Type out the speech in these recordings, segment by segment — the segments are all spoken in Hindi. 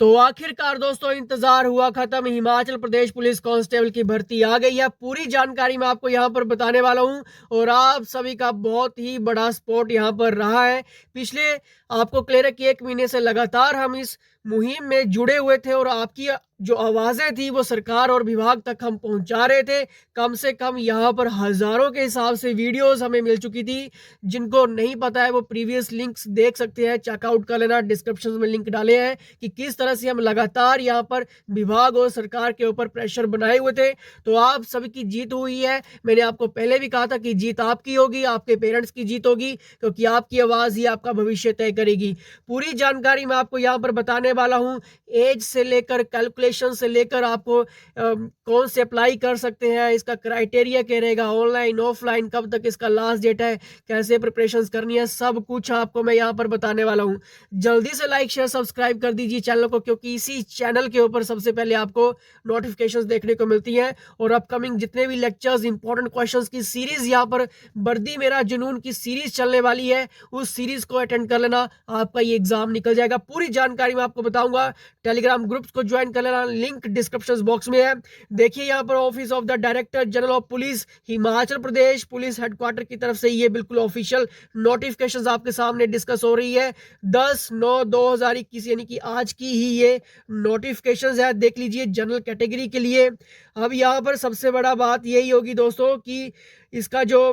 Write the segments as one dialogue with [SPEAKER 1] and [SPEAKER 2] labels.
[SPEAKER 1] तो आखिरकार दोस्तों इंतजार हुआ खत्म। हिमाचल प्रदेश पुलिस कांस्टेबल की भर्ती आ गई है। पूरी जानकारी मैं आपको यहाँ पर बताने वाला हूँ और आप सभी का बहुत ही बड़ा सपोर्ट यहाँ पर रहा है। पिछले आपको क्लियर है कि 1 महीने से लगातार हम इस मुहिम में जुड़े हुए थे और आपकी जो आवाजें थी वो सरकार और विभाग तक हम पहुंचा रहे थे। कम से कम यहाँ पर हजारों के हिसाब से वीडियोस हमें मिल चुकी थी। जिनको नहीं पता है वो प्रीवियस लिंक्स देख सकते हैं, चेकआउट कर लेना, डिस्क्रिप्शन में लिंक डाले हैं कि किस तरह से हम लगातार यहाँ पर विभाग और सरकार के ऊपर प्रेशर बनाए हुए थे। तो आप सभी की जीत हुई है। मैंने आपको पहले भी कहा था कि जीत आपकी होगी, आपके पेरेंट्स की जीत होगी, क्योंकि आपकी आवाज ही आपका भविष्य तय करेगी। पूरी जानकारी मैं आपको यहाँ पर बताने वाला हूँ, एज से लेकर कैलकुलेशन से लेकर आपको कौन से अप्लाई कर सकते हैं, इसका क्राइटेरिया क्या रहेगा, ऑनलाइन ऑफलाइन, कब तक इसका लास्ट डेट है, कैसे प्रिपरेशंस करनी है, सब कुछ आपको मैं यहाँ पर बताने वाला हूँ। जल्दी से लाइक शेयर सब्सक्राइब कर दीजिए चैनल को, क्योंकि इसी चैनल के ऊपर सबसे पहले आपको नोटिफिकेशंस देखने को मिलती हैं और अपकमिंग जितने भी लेक्चर्स, इंपॉर्टेंट क्वेश्चंस की सीरीज यहाँ पर वर्दी मेरा जुनून की सीरीज चलने वाली है, उस सीरीज को अटेंड कर लेना, आपका ये एग्जाम निकल जाएगा। पूरी जानकारी मैं आपको बताऊंगा। टेलीग्राम ग्रुप्स को ज्वाइन कर लेना, लिंक डिस्क्रिप्शन बॉक्स में है। देखिए यहाँ पर office of the director general of police Himachal Pradesh police headquarter की तरफ से ये बिल्कुल ऑफिशियल नोटिफिकेशंस आपके सामने डिस्कस हो रही है। 10/9/2021 यानी कि आज की ही ये नोटिफिकेशंस है, देख लीजिए जनरल कैटेगरी के लिए। अब यहाँ पर सबसे बड़ा बात यही होगी दोस्तों कि इसका जो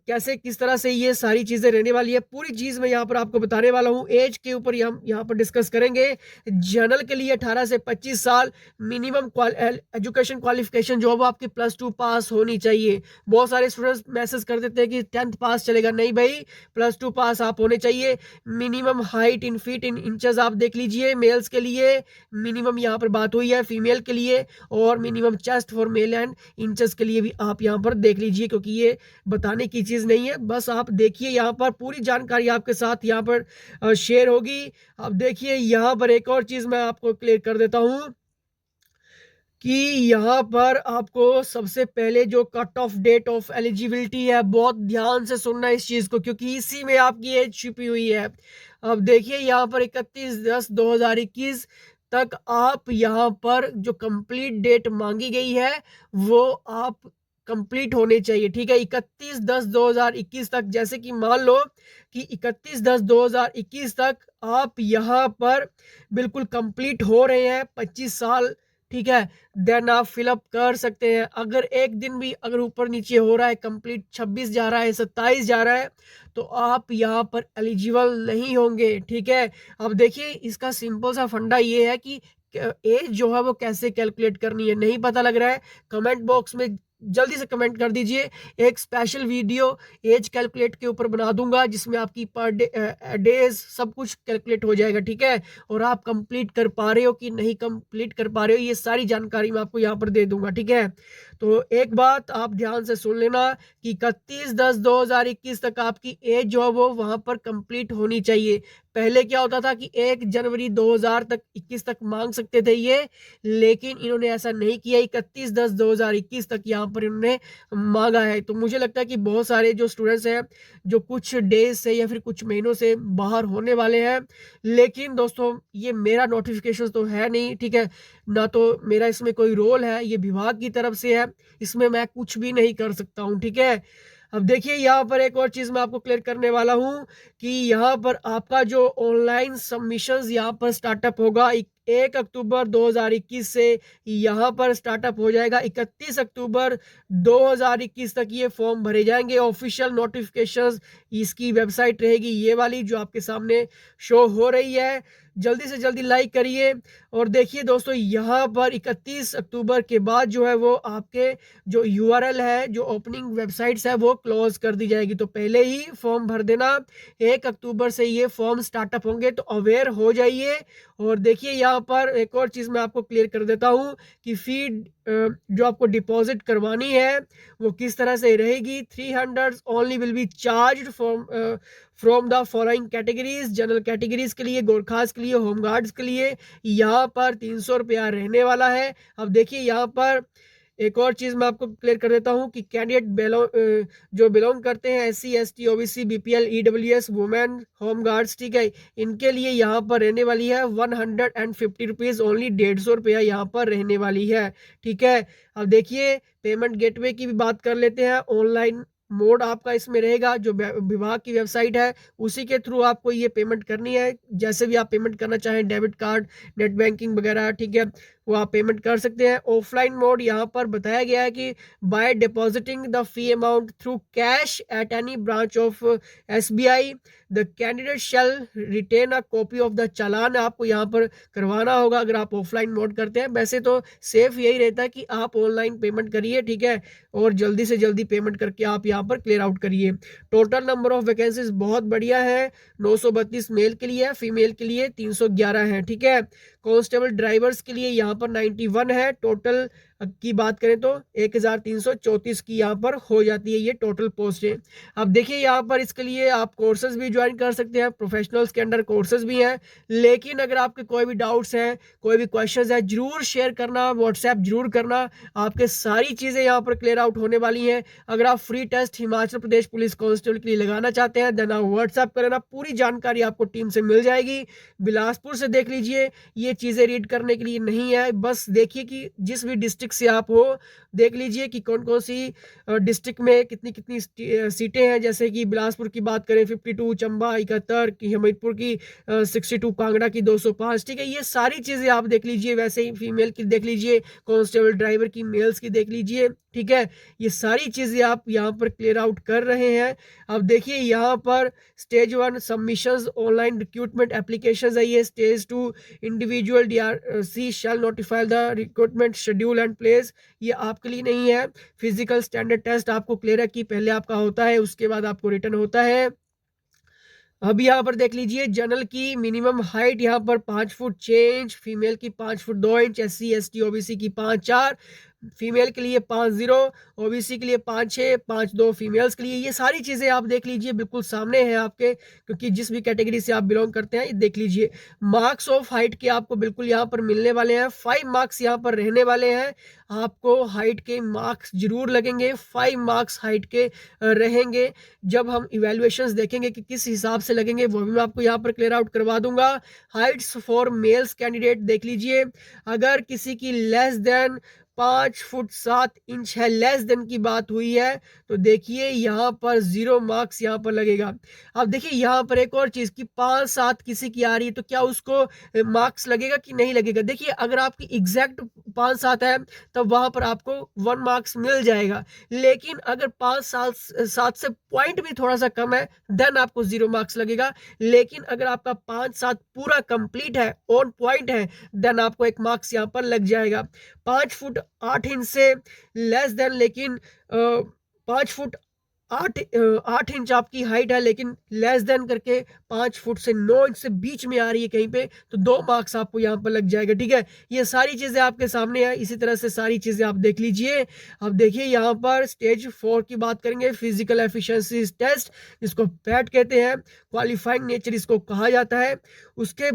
[SPEAKER 1] कैसे किस तरह से ये सारी चीजें रहने वाली है, पूरी चीज मैं यहाँ पर आपको बताने वाला हूँ। एज के ऊपर हम यहाँ पर डिस्कस करेंगे। जनरल के लिए 18 से 25 साल, मिनिमम एजुकेशन क्वालिफिकेशन जो है वो आपकी +2 पास होनी चाहिए। बहुत सारे स्टूडेंट्स मैसेज कर देते हैं कि 10th पास चलेगा, नहीं भाई, +2 पास आप होने चाहिए। Minimum height in feet in inches आप देख लीजिए, मेल्स के लिए मिनिमम यहाँ पर बात हुई है, फीमेल के लिए और minimum chest for male and inches के लिए भी आप यहाँ पर देख लीजिए, क्योंकि ये बताने की चीज नहीं है, बस आप देखिए यहाँ पर पूरी जानकारी आपके साथ यहाँ पर शेयर होगी। अब देखिए यहाँ पर एक और चीज मैं आपको क्लियर कर देता हूँ कि यहाँ पर आपको सबसे पहले जो cut off date of eligibility है, बहुत ध्यान से सुनना इस चीज को, क्योंकि इसी में आपकी एज छिपी हुई है। अब देखिए यहाँ पर 31/10/2021 तक आप यहाँ पर जो कंप्लीट डेट मांगी गई है वो आप कंप्लीट होने चाहिए, ठीक है। 31/10/2021 तक, जैसे कि मान लो कि 31/10/2021 तक आप यहाँ पर बिल्कुल कंप्लीट हो रहे हैं, 25 साल, ठीक है। देन आप फिलअप कर सकते हैं। अगर एक दिन भी अगर ऊपर नीचे हो रहा है, कंप्लीट 26 जा रहा है, 27 जा रहा है, तो आप यहाँ पर एलिजिबल नहीं होंगे, ठीक है। अब देखिए इसका सिंपल सा फंडा ये है कि एज जो है वो कैसे कैलकुलेट करनी है, नहीं पता लग रहा है, कमेंट बॉक्स में जल्दी से कमेंट कर दीजिए। एक स्पेशल वीडियो एज कैलकुलेट के ऊपर बना दूंगा, जिसमें आपकी पर डेज सब कुछ कैलकुलेट हो जाएगा, ठीक है। और आप कंप्लीट कर पा रहे हो कि नहीं कंप्लीट कर पा रहे हो, ये सारी जानकारी मैं आपको यहाँ पर दे दूंगा, ठीक है। तो एक बात आप ध्यान से सुन लेना कि 31/10/2021 तक आपकी एज जो है वो वहां पर कंप्लीट होनी चाहिए। पहले क्या होता था कि 1 जनवरी 2021 तक मांग सकते थे ये, लेकिन इन्होंने ऐसा नहीं किया, 31/10/2021 तक यहाँ पर इन्होंने मांगा है। तो मुझे लगता है कि बहुत सारे जो स्टूडेंट्स हैं जो कुछ डेज से या फिर कुछ महीनों से बाहर होने वाले हैं, लेकिन दोस्तों ये मेरा नोटिफिकेशन तो है नहीं, ठीक है, ना तो मेरा इसमें कोई रोल है, ये विभाग की तरफ से है, इसमें मैं कुछ भी नहीं कर सकता हूँ, ठीक है। अब देखिए यहाँ पर एक और चीज मैं आपको क्लियर करने वाला हूँ कि यहाँ पर आपका जो ऑनलाइन सबमिशंस यहाँ पर स्टार्टअप होगा 1 अक्टूबर 2021 से, यहाँ पर स्टार्टअप हो जाएगा 31 अक्टूबर 2021 तक ये फॉर्म भरे जाएंगे। ऑफिशियल नोटिफिकेशंस इसकी वेबसाइट रहेगी ये वाली जो आपके सामने शो हो रही है। जल्दी से जल्दी लाइक करिए और देखिए दोस्तों यहाँ पर 31 अक्टूबर के बाद जो है वो आपके जो यूआरएल है, जो ओपनिंग वेबसाइट्स है, वो क्लोज कर दी जाएगी। तो पहले ही फॉर्म भर देना, 1 अक्टूबर से ये फॉर्म स्टार्टअप होंगे, तो अवेयर हो जाइए। और देखिए यहाँ पर एक और चीज मैं आपको क्लियर कर देता हूँ कि फी जो आपको डिपॉजिट करवानी है वो किस तरह से रहेगी। 300 only will be charge from the following categories. General categories के लिए, गोरखास के लिए, होमगार्ड्स के लिए यहाँ पर 300 रुपया रहने वाला है। अब देखिए यहाँ पर एक और चीज़ मैं आपको क्लियर कर देता हूँ कि कैंडिडेट जो बिलोंग करते हैं SC ST OBC BPL EWS women home guards, ठीक है, इनके लिए यहाँ पर रहने वाली है 150 रुपीज़ ओनली, 150 रुपया यहाँ पर रहने वाली है, ठीक है। अब देखिए पेमेंट गेटवे की भी बात कर लेते हैं। ऑनलाइन मोड आपका इसमें रहेगा, जो विभाग की वेबसाइट है उसी के थ्रू आपको ये पेमेंट करनी है। जैसे भी आप पेमेंट करना चाहें, डेबिट कार्ड, नेट बैंकिंग वगैरह, ठीक है, वो आप पेमेंट कर सकते हैं। ऑफलाइन मोड यहाँ पर बताया गया है कि by depositing the fee amount through cash at any branch of SBI the candidate shall retain a copy of the challan आपको यहाँ पर करवाना होगा अगर आप ऑफलाइन मोड करते हैं। वैसे तो सेफ यही रहता है कि आप ऑनलाइन पेमेंट करिए, ठीक है, और जल्दी से जल्दी पेमेंट करके आप यहाँ पर क्लियर आउट करिए। टोटल नंबर ऑफ वैकेंसीज बहुत बढ़िया है, 932 मेल के लिए है, फीमेल के लिए 311 है, ठीक है। कांस्टेबल ड्राइवर्स के लिए यहाँ पर 91 है। टोटल की बात करें तो 1334 की यहाँ पर हो जाती है ये टोटल पोस्ट है। अब देखिए यहाँ पर इसके लिए आप कोर्सेज भी ज्वाइन कर सकते हैं, प्रोफेशनल्स के अंडर कोर्सेज भी हैं। लेकिन अगर आपके कोई भी डाउट्स हैं, कोई भी क्वेश्चंस है, जरूर शेयर करना, व्हाट्सएप जरूर करना, आपके सारी चीज़ें यहाँ पर क्लियर आउट होने वाली हैं। अगर आप free test Himachal Pradesh police constable के लिए लगाना चाहते हैं देन आप व्हाट्सएप करें, पूरी जानकारी आपको टीम से मिल जाएगी। बिलासपुर से देख लीजिए, ये चीज़ें रीड करने के लिए नहीं है, बस देखिए कि जिस भी डिस्ट्रिक्ट से आप हो देख लीजिए कि कौन कौन सी डिस्ट्रिक्ट में कितनी कितनी सीटें हैं। जैसे कि बिलासपुर की बात करें 52, चंबा 71 की, हमीरपुर की 62, कांगड़ा की 205, ठीक है, ये सारी चीज़ें आप देख लीजिए। वैसे ही फीमेल की देख लीजिए, कांस्टेबल ड्राइवर की मेल्स की देख लीजिए, ठीक है, ये सारी चीज़ें आप यहाँ पर क्लियर आउट कर रहे हैं। अब देखिए यहाँ पर stage 1 submissions online recruitment application है, ये stage 2 individual DRC shall notify the recruitment schedule and place, ये आपके लिए नहीं है। फिजिकल स्टैंडर्ड टेस्ट आपको क्लियर है कि पहले आपका होता है, उसके बाद आपको रिटर्न होता है। अब यहाँ पर देख लीजिए जनरल की मिनिमम हाइट यहाँ पर 5 फुट चेंज, फीमेल की 5 foot 2 inch, SC ST OBC की 5'4", फीमेल के लिए 5'0", OBC के लिए 5'6", 5'2" फीमेल्स के लिए। ये सारी चीज़ें आप देख लीजिए, बिल्कुल सामने है आपके, क्योंकि जिस भी कैटेगरी से आप बिलोंग करते हैं ये देख लीजिए। मार्क्स ऑफ हाइट के आपको बिल्कुल यहाँ पर मिलने वाले हैं, 5 मार्क्स यहाँ पर रहने वाले हैं। आपको हाइट के मार्क्स जरूर लगेंगे, 5 मार्क्स हाइट के रहेंगे। जब हम इवेल्युएशंस देखेंगे कि किस हिसाब से लगेंगे वो भी मैं आपको यहाँ पर क्लियर आउट करवा दूंगा। हाइट्स फॉर मेल्स कैंडिडेट देख लीजिए, अगर किसी की लेस देन 5 फुट 7 इंच है, लेस देन की बात हुई है, तो देखिए यहाँ पर 0 मार्क्स यहाँ पर लगेगा। अब देखिए यहाँ पर एक और चीज़ कि 5'7" किसी की आ रही है तो क्या उसको मार्क्स लगेगा कि नहीं लगेगा। देखिए अगर आपकी एग्जैक्ट 5'7" है तब वहाँ पर आपको 1 मार्क्स मिल जाएगा। लेकिन अगर 5'7" से पॉइंट भी थोड़ा सा कम है देन आपको 0 मार्क्स लगेगा। लेकिन अगर आपका 5'7" पूरा कंप्लीट है, ऑन पॉइंट है, देन आपको 1 मार्क्स यहाँ पर लग जाएगा। 5 फुट 8 इंच से लेस देन, लेकिन 5 फुट 8 इंच आपकी हाइट है लेकिन लेस देन करके 5 फुट से 9 इंच से बीच में आ रही है कहीं पे, तो 2 मार्क्स आपको यहाँ पर लग जाएगा, ठीक है। ये सारी चीज़ें आपके सामने है, इसी तरह से सारी चीज़ें आप देख लीजिए। अब देखिए यहाँ पर स्टेज 4 की बात करेंगे, फिजिकल एफिशिएंसी टेस्ट, जिसको पैट कहते हैं, क्वालिफाइंग नेचर इसको कहा जाता है। उसके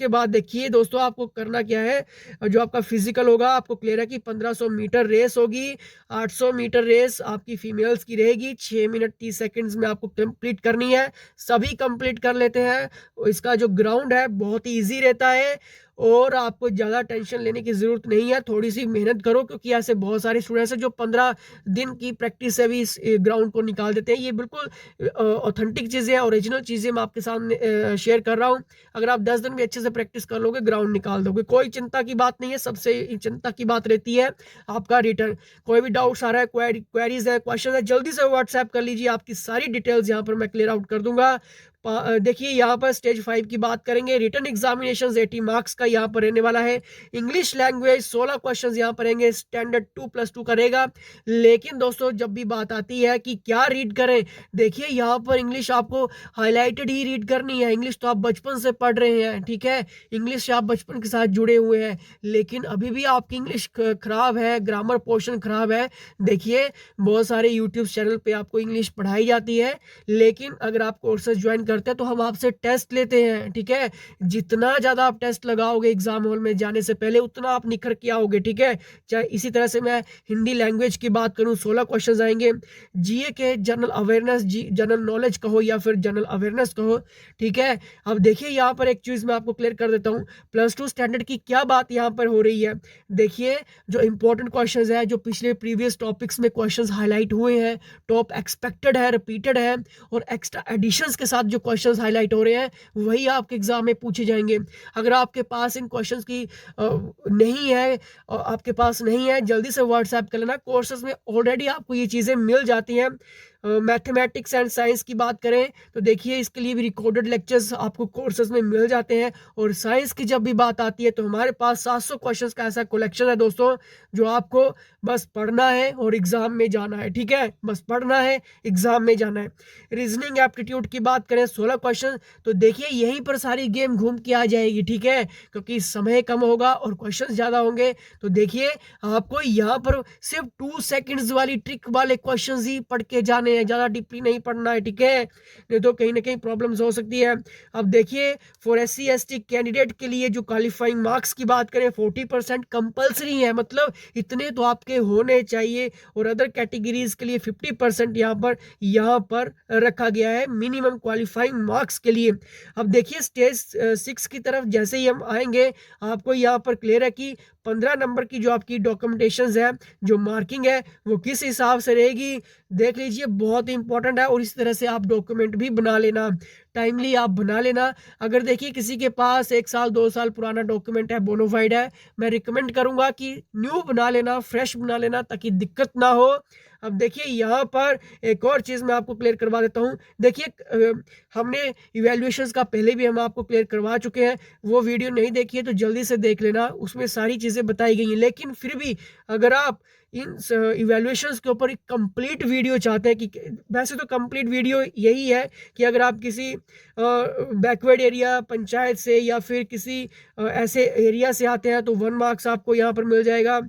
[SPEAKER 1] बाद देखिए दोस्तों आपको करना क्या है, जो आपका फिजिकल होगा आपको क्लियर है कि 1500 मीटर रेस होगी, 800 मीटर रेस आपकी फीमेल्स की रहेगी, 6 मिनट 30 सेकंड्स में आपको कंप्लीट करनी है। सभी कंप्लीट कर लेते हैं। इसका जो ग्राउंड है बहुत ही ईजी रहता है और आपको ज़्यादा टेंशन लेने की ज़रूरत नहीं है। थोड़ी सी मेहनत करो, क्योंकि ऐसे बहुत सारे स्टूडेंट्स हैं जो 15 दिन की प्रैक्टिस से भी इस ग्राउंड को निकाल देते हैं। ये बिल्कुल ऑथेंटिक चीज़ें हैं, ओरिजिनल चीज़ें मैं आपके सामने शेयर कर रहा हूँ। अगर आप 10 दिन भी अच्छे से प्रैक्टिस कर लोगे, ग्राउंड निकाल दोगे, कोई चिंता की बात नहीं है। सबसे चिंता की बात रहती है आपका रिटर्न। कोई भी डाउट्स आ रहा है, क्वेरीज है, क्वेश्चन है, जल्दी से व्हाट्सएप कर लीजिए, आपकी सारी डिटेल्स यहाँ पर मैं क्लियर आउट कर दूंगा। देखिए यहाँ पर स्टेज 5 की बात करेंगे, रिटन एग्जामिनेशन 80 मार्क्स का यहाँ पर रहने वाला है। इंग्लिश लैंग्वेज 16 क्वेश्चन यहाँ पर रहेंगे, स्टैंडर्ड 2+2 का रहेगा। लेकिन दोस्तों जब भी बात आती है कि क्या रीड करें, देखिए यहाँ पर इंग्लिश आपको हाईलाइटेड ही रीड करनी है। इंग्लिश तो आप बचपन से पढ़ रहे हैं, ठीक है, इंग्लिश आप बचपन के साथ जुड़े हुए हैं, लेकिन अभी भी आपकी इंग्लिश खराब है, ग्रामर पोर्शन खराब है। देखिए बहुत सारे यूट्यूब चैनल पे आपको इंग्लिश पढ़ाई जाती है, लेकिन अगर आप कोर्सेज ज्वाइन करते हैं तो हम आपसे टेस्ट लेते हैं, ठीक है? जितना ज़्यादा आप टेस्ट लगाओगे एग्ज़ाम हॉल में जाने से पहले उतना आप निखर के आओगे, ठीक है? चाहे इसी तरह से मैं हिंदी लैंग्वेज की बात करूँ 16 क्वेश्चंस आएँगे। जीए के जनरल अवेयरनेस जनरल नॉलेज कहो या फिर जनरल अवेयरनेस कहो, ठीक है? अब देखिए यहाँ पर एक चीज़ मैं आपको क्लियर कर देता हूँ, प्लस 2 स्टैंडर्ड की क्या बात यहाँ पर हो रही है। देखिए जो इम्पोर्टेंट क्वेश्चंस हैं, जो पिछले प्रीवियस टॉपिक्स में क्वेश्चंस हाइलाइट हुए हैं, टॉप एक्सपेक्टेड है, रिपीटेड है और एक्स्ट्रा एडिशंस के साथ जो क्वेश्चंस हाइलाइट हो रहे हैं, वही आपके एग्जाम में पूछे जाएंगे। अगर आपके पास इन क्वेश्चंस की नहीं है और आपके पास नहीं है, जल्दी से व्हाट्सएप कर लेना। कोर्सेज में ऑलरेडी आपको ये चीज़ें मिल जाती हैं। मैथमेटिक्स एंड साइंस की बात करें तो देखिए इसके लिए भी रिकॉर्डेड लेक्चर्स आपको कोर्सेज में मिल जाते हैं। और साइंस की जब भी बात आती है तो हमारे पास 700 क्वेश्चंस का ऐसा कलेक्शन है दोस्तों, जो आपको बस पढ़ना है और एग्ज़ाम में जाना है, ठीक है? बस पढ़ना है, एग्ज़ाम में जाना है। रीजनिंग एप्टीट्यूड की बात करें 16 क्वेश्चन, तो देखिए यहीं पर सारी गेम घूम के आ जाएगी, ठीक है? क्योंकि समय कम होगा और क्वेश्चन ज़्यादा होंगे। तो देखिए आपको यहाँ पर सिर्फ 2 सेकंड्स वाली ट्रिक वाले क्वेश्चंस ही पढ़ के जाने हैं, ज़्यादा डीपली नहीं पढ़ना है, ठीक है? नहीं तो कहीं ना कहीं प्रॉब्लम्स हो सकती है। अब देखिए फॉर SC ST कैंडिडेट के लिए जो क्वालिफाइंग मार्क्स की बात करें 40% कंपल्सरी है, मतलब इतने तो आपके होने चाहिए। और अदर कैटेगरीज के लिए 50% यहाँ पर रखा गया है मिनिमम क्वालिफाइंग मार्क्स के लिए। अब देखिए स्टेज 6 की तरफ जैसे ही हम आएंगे, आपको यहाँ पर क्लियर है कि 15 नंबर की जो आपकी डॉक्यूमेंटेशन है, जो मार्किंग है, वो किस हिसाब से रहेगी देख लीजिए, बहुत ही इंपॉर्टेंट है। और इस तरह से आप डॉक्यूमेंट भी बना लेना, टाइमली आप बना लेना। अगर देखिए किसी के पास 1 साल 2 साल पुराना डॉक्यूमेंट है, बोनाफाइड है, मैं रिकमेंड करूंगा कि न्यू बना लेना, फ्रेश बना लेना, ताकि दिक्कत ना हो। अब देखिए यहाँ पर एक और चीज़ मैं आपको क्लियर करवा देता हूँ। देखिए हमने इवैल्यूएशंस का पहले भी हम आपको क्लियर करवा चुके हैं, वो वीडियो नहीं देखी है तो जल्दी से देख लेना, उसमें सारी चीज़ें बताई गई हैं। लेकिन फिर भी अगर आप इन इवैल्यूएशंस के ऊपर एक कंप्लीट वीडियो चाहते हैं, कि वैसे तो कंप्लीट वीडियो यही है कि अगर आप किसी बैकवर्ड एरिया पंचायत से या फिर किसी ऐसे एरिया से आते हैं तो 1 मार्क्स आपको यहाँ पर मिल जाएगा।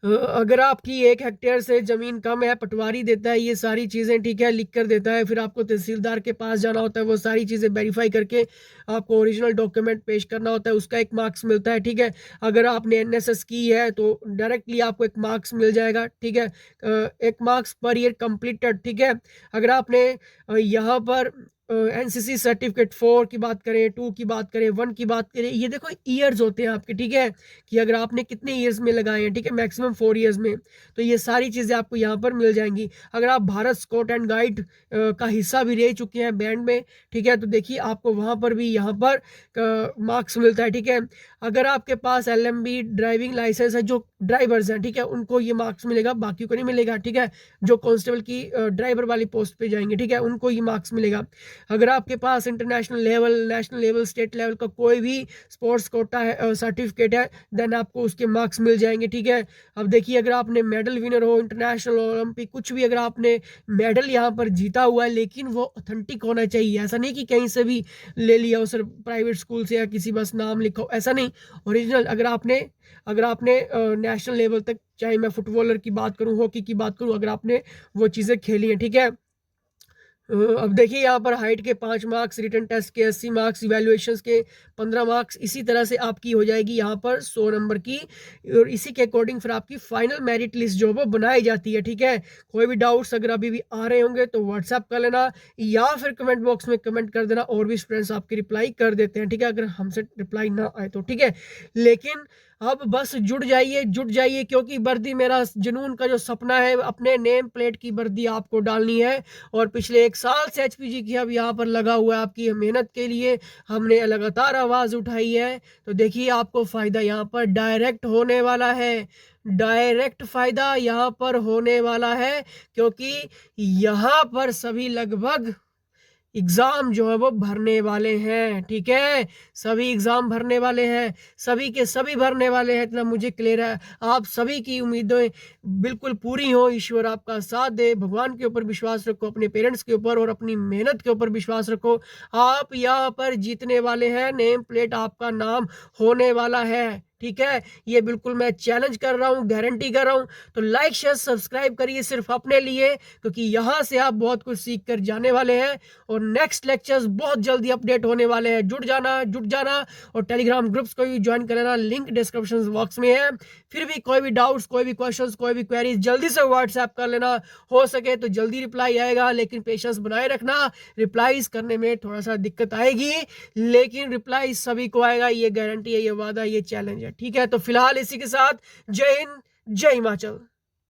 [SPEAKER 1] अगर आपकी 1 हेक्टेयर से ज़मीन कम है, पटवारी देता है ये सारी चीज़ें, ठीक है, लिख कर देता है। फिर आपको तहसीलदार के पास जाना होता है, वो सारी चीज़ें वेरीफाई करके आपको ओरिजिनल डॉक्यूमेंट पेश करना होता है, उसका 1 मार्क्स मिलता है, ठीक है। अगर आपने NSS की है तो डायरेक्टली आपको 1 मार्क्स मिल जाएगा, ठीक है। 1 मार्क्स पर ईयर कंप्लीटेड, ठीक है। अगर आपने यहाँ पर NCC सर्टिफिकेट 4 की बात करें, 2 की बात करें, 1 की बात करें, ये देखो ईयर्स होते हैं आपके, ठीक है, कि अगर आपने कितने ईयर्स में लगाए हैं, ठीक है, मैक्सिमम 4 ईयर्स में, तो ये सारी चीज़ें आपको यहाँ पर मिल जाएंगी। अगर आप भारत स्काउट एंड गाइड का हिस्सा भी रह चुके हैं बैंड में, ठीक है, तो देखिए आपको वहाँ पर भी यहाँ पर मार्क्स मिलता है, ठीक है। अगर आपके पास LMB ड्राइविंग लाइसेंस है, जो ड्राइवर्स हैं, ठीक है, उनको ये मार्क्स मिलेगा, बाकी को नहीं मिलेगा, ठीक है। जो कांस्टेबल की ड्राइवर वाली पोस्ट पे जाएंगे, ठीक है, उनको ये मार्क्स मिलेगा। अगर आपके पास international level, national level, state level का कोई भी स्पोर्ट्स कोटा है, सर्टिफिकेट है, देन आपको उसके मार्क्स मिल जाएंगे, ठीक है। अब देखिए अगर आपने मेडल विनर हो, इंटरनेशनल, ओलंपिक, कुछ भी अगर आपने मेडल यहाँ पर जीता हुआ है, लेकिन वो ऑथेंटिक होना चाहिए। ऐसा नहीं कि कहीं से भी ले लिया हो, सर प्राइवेट स्कूल से या किसी बस नाम लिखा हो, ऐसा नहीं, ओरिजिनल। अगर आपने नेशनल लेवल तक, चाहे मैं फुटबॉलर की बात करूं, हॉकी की बात करूं, अगर आपने वो चीज़ें खेली हैं, ठीक है। अब देखिए यहाँ पर हाइट के 5 मार्क्स, रिटन टेस्ट के 80 मार्क्स, इवैल्यूएशंस के 15 मार्क्स, इसी तरह से आपकी हो जाएगी यहाँ पर 100 नंबर की। और इसी के अकॉर्डिंग फिर आपकी फाइनल मेरिट लिस्ट जो है वो बनाई जाती है, ठीक है। कोई भी डाउट्स अगर अभी भी आ रहे होंगे तो व्हाट्सएप कर लेना या फिर कमेंट बॉक्स में कमेंट कर देना, और भी स्टूडेंट्स आपकी रिप्लाई कर देते हैं, ठीक है, अगर हमसे रिप्लाई ना आए तो, ठीक है। लेकिन अब बस जुट जाइए, क्योंकि वर्दी मेरा जुनून का जो सपना है, अपने नेम प्लेट की वर्दी आपको डालनी है। और पिछले 1 साल से HPG की अब यहाँ पर लगा हुआ है आपकी मेहनत के लिए, हमने लगातार आवाज़ उठाई है। तो देखिए आपको फ़ायदा यहाँ पर डायरेक्ट होने वाला है, डायरेक्ट फ़ायदा यहाँ पर होने वाला है, क्योंकि यहाँ पर सभी लगभग एग्ज़ाम जो है वो भरने वाले हैं, ठीक है। सभी एग्ज़ाम भरने वाले हैं, सभी के सभी भरने वाले हैं, इतना मुझे क्लियर है। आप सभी की उम्मीदें बिल्कुल पूरी हों, ईश्वर आपका साथ दे। भगवान के ऊपर विश्वास रखो, अपने पेरेंट्स के ऊपर और अपनी मेहनत के ऊपर विश्वास रखो। आप यहाँ पर जीतने वाले हैं, नेम प्लेट आपका नाम होने वाला है, ठीक है, ये बिल्कुल मैं चैलेंज कर रहा हूँ, गारंटी कर रहा हूँ। तो लाइक शेयर सब्सक्राइब करिए सिर्फ अपने लिए, क्योंकि यहाँ से आप बहुत कुछ सीख कर जाने वाले हैं और नेक्स्ट लेक्चर्स बहुत जल्दी अपडेट होने वाले हैं। जुट जाना और टेलीग्राम ग्रुप्स को भी ज्वाइन कर लेना, लिंक डिस्क्रिप्शन बॉक्स में है। फिर भी कोई भी डाउट्स, कोई भी क्वेश्चंस, कोई भी क्वेरीज जल्दी से व्हाट्सएप कर लेना। हो सके तो जल्दी रिप्लाई आएगा, लेकिन पेशेंस बनाए रखना। रिप्लाईज करने में थोड़ा सा दिक्कत आएगी, लेकिन रिप्लाई सभी को आएगा, ये गारंटी है, ये वादा, ये चैलेंज है। ठीक है, तो फिलहाल इसी के साथ जय हिंद, जय हिमाचल।